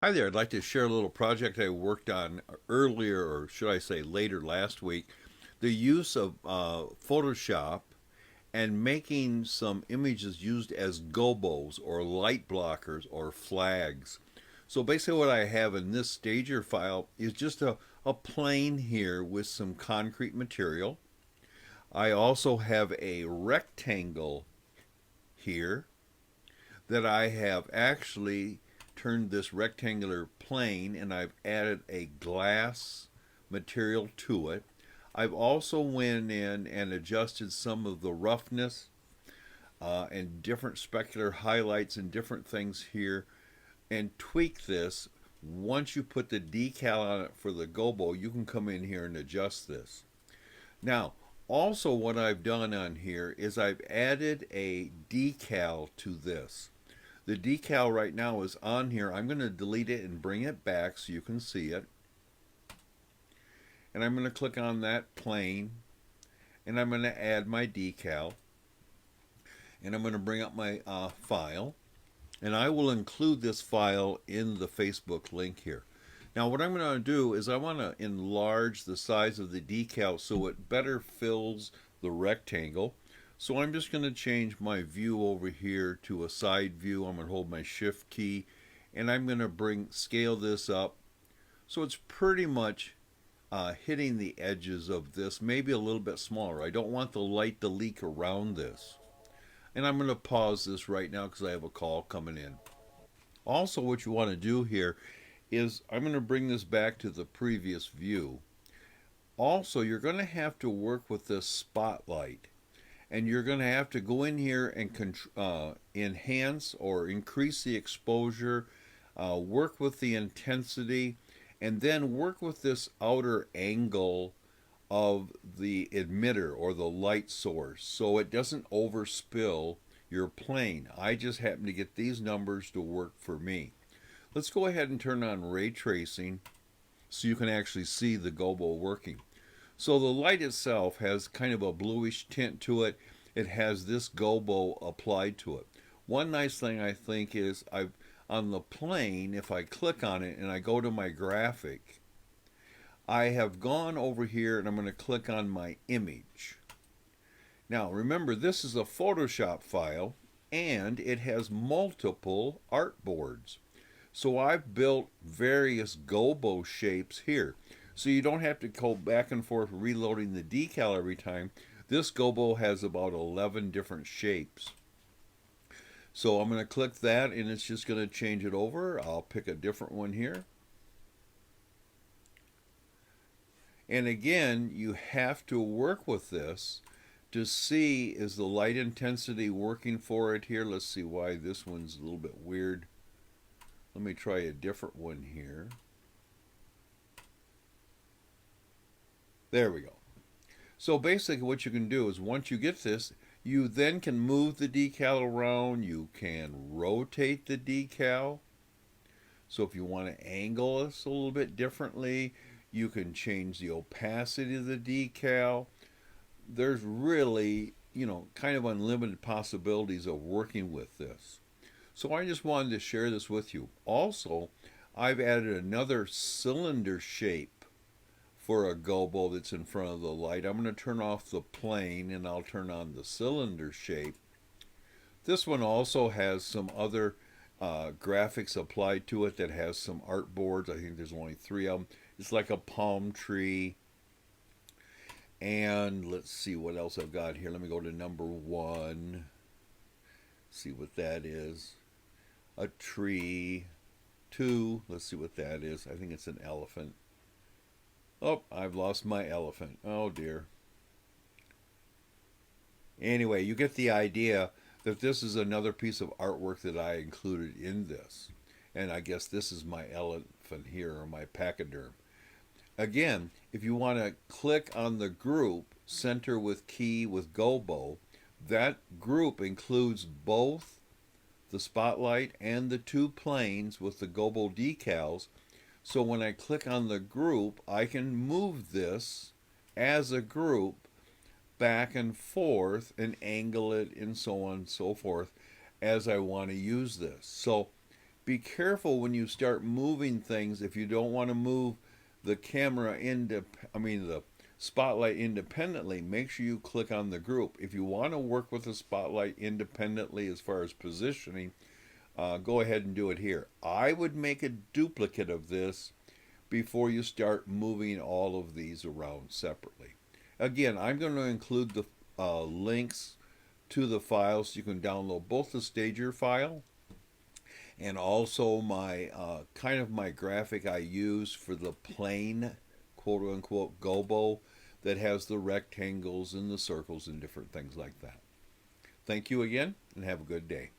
Hi there. I'd like to share a little project I worked on earlier, or should I say later last week. The use of Photoshop and making some images used as gobos or light blockers or flags. So basically, what I have in this stager file is just a plane here with some concrete material. I also have a rectangle here that I have actually turned this rectangular plane and I've added a glass material to it. I've also went in and adjusted some of the roughness and different specular highlights and different things here and tweak this. Once you put the decal on it for the gobo, you can come in here and adjust this. Now, also what I've done on here is I've added a decal to this. The decal right now is on here. I'm going to delete it and bring it back so you can see it. And I'm going to click on that plane and I'm going to add my decal. And I'm going to bring up my file. And I will include this file in the Facebook link here. Now what I'm going to do is I want to enlarge the size of the decal so it better fills the rectangle. So I'm just going to change my view over here to a side view. I'm going to hold my shift key and I'm going to scale this up so it's pretty much hitting the edges of this, maybe a little bit smaller. I don't want the light to leak around this. And I'm going to pause this right now because I have a call coming in. Also, what you want to do here is I'm going to bring this back to the previous view. Also, you're going to have to work with this spotlight. And you're going to have to go in here and enhance or increase the exposure, work with the intensity, and then work with this outer angle of the emitter or the light source so it doesn't overspill your plane. I just happen to get these numbers to work for me. Let's go ahead and turn on ray tracing so you can actually see the gobo working. So the light itself has kind of a bluish tint to it. It has this gobo applied to it. One nice thing I think is on the plane, if I click on it and I go to my graphic, I have gone over here and I'm going to click on my image. Now remember, this is a Photoshop file and it has multiple artboards. So I've built various gobo shapes here. So you don't have to go back and forth reloading the decal every time. This gobo has about 11 different shapes. So I'm going to click that and it's just going to change it over. I'll pick a different one here. And again, you have to work with this to see, is the light intensity working for it here? Let's see why this one's a little bit weird. Let me try a different one here. There we go. So basically what you can do is once you get this, you then can move the decal around. You can rotate the decal. So if you want to angle this a little bit differently, you can change the opacity of the decal. There's really, kind of unlimited possibilities of working with this. So I just wanted to share this with you. Also, I've added another cylinder shape for a gobo that's in front of the light. I'm going to turn off the plane and I'll turn on the cylinder shape. This one also has some other graphics applied to it that has some artboards. I think there's only 3 of them. It's like a palm tree. And let's see what else I've got here. Let me go to number 1. See what that is. A tree. 2. Let's see what that is. I think it's an elephant. Oh, I've lost my elephant. Oh dear. Anyway, you get the idea that this is another piece of artwork that I included in this. And I guess this is my elephant here, or my pachyderm. Again, if you want to click on the group, center with key with gobo, that group includes both the spotlight and the 2 planes with the gobo decals. So when I click on the group, I can move this as a group back and forth and angle it and so on and so forth as I want to use this. So Be careful when you start moving things. If you don't want to move the camera the spotlight independently, make sure you click on the group. If you want to work with the spotlight independently as far as positioning, go ahead and do it here. I would make a duplicate of this before you start moving all of these around separately. Again, I'm going to include the links to the files so you can download both the Stager file and also my my graphic I use for the plain quote unquote Gobo that has the rectangles and the circles and different things like that. Thank you again and have a good day.